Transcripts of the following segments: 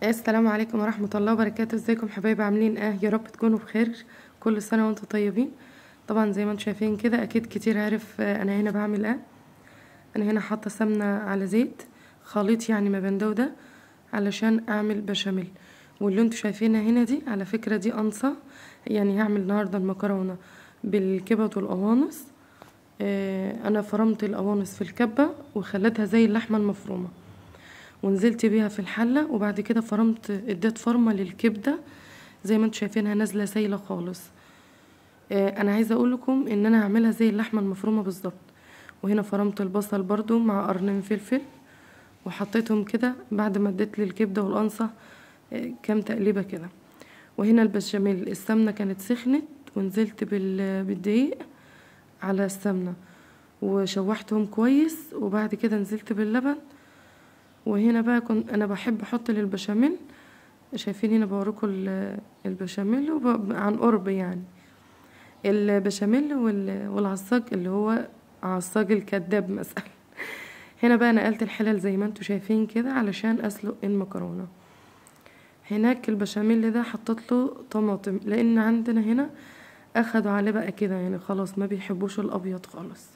السلام عليكم ورحمة الله وبركاته. ازيكم حبايبي؟ عاملين ايه؟ يا رب تكونوا بخير. كل سنة وانتم طيبين. طبعا زي ما انتم شايفين كده اكيد كتير عارف انا هنا بعمل ايه. انا هنا حاطة سمنة على زيت، خليط يعني ما بين ده وده علشان اعمل بشاميل. واللي انتم شايفينها هنا دي على فكرة دي قنصة، يعني هعمل النهاردة المكرونة بالكبد والقوانص. انا فرمت القوانص في الكبة وخليتها زي اللحمة المفرومة، ونزلت بيها في الحلة، وبعد كده فرمت اديت فرمة للكبدة زي ما انتم شايفينها نازلة سايلة خالص. انا عايزة اقول لكم ان انا هعملها زي اللحمة المفرومة بالظبط. وهنا فرمت البصل برضو مع قرن فلفل وحطيتهم كده بعد ما اديت للكبدة والقنصة كام تقليبة كده. وهنا البشاميل السمنة كانت سخنت ونزلت بالدقيق على السمنة وشوحتهم كويس، وبعد كده نزلت باللبن. وهنا بقى كنت انا بحب احط للبشاميل، شايفين هنا بوريكم البشاميل عن قرب يعني البشاميل والعصاج اللي هو عصاج الكداب مثلا. هنا بقى نقلت الحلل زي ما انتم شايفين كده علشان اسلق المكرونه. هناك البشاميل ده حطيت له طماطم لان عندنا هنا اخدوا عليه بقى كده، يعني خلاص ما بيحبوش الابيض خالص.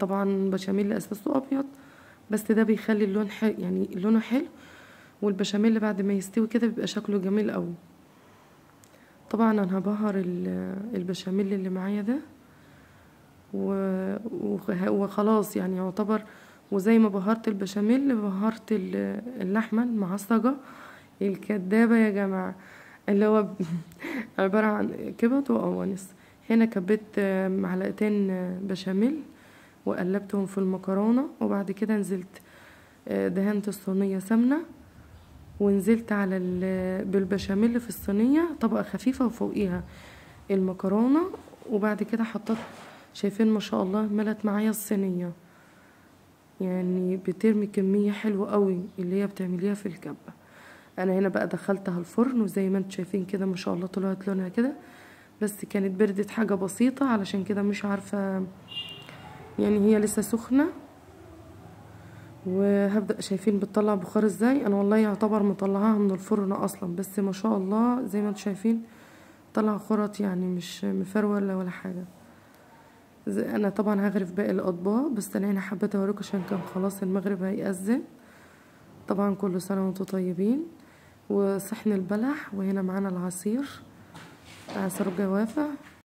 طبعا بشاميل اساسه ابيض، بس ده بيخلي اللون حلو، يعني لونه حلو. والبشاميل بعد ما يستوي كده بيبقى شكله جميل قوي. طبعا انا هبهر البشاميل اللي معايا ده وخلاص يعني يعتبر. وزي ما بهرت البشاميل بهرت اللحمه المعصجه الكدابه يا جماعه، اللي هو عباره عن كبد وقوانص. هنا كبيت معلقتين بشاميل وقلبتهم في المكرونه، وبعد كده نزلت دهنت الصينيه سمنه، ونزلت على بالبشاميل في الصينيه طبقه خفيفه وفوقيها المكرونه. وبعد كده حطيت، شايفين ما شاء الله ملت معايا الصينيه، يعني بترمي كميه حلوه قوي اللي هي بتعمليها في الكبه. انا هنا بقى دخلتها الفرن وزي ما انتم شايفين كده ما شاء الله طلعت لونها كده، بس كانت بردت حاجه بسيطه علشان كده مش عارفه، يعني هي لسه سخنه. وهبدأ، شايفين بتطلع بخار ازاي؟ انا والله يعتبر مطلعاها من الفرن اصلا، بس ما شاء الله زي ما انتم شايفين طلع خرط، يعني مش مفرولة ولا حاجة. انا طبعا هغرف باقي الاطباق، بس انا هنا حبيت اوريكم عشان كان خلاص المغرب هيأذن. طبعا كل سنة وانتم طيبين. وصحن البلح، وهنا معانا العصير، عصير جوافة.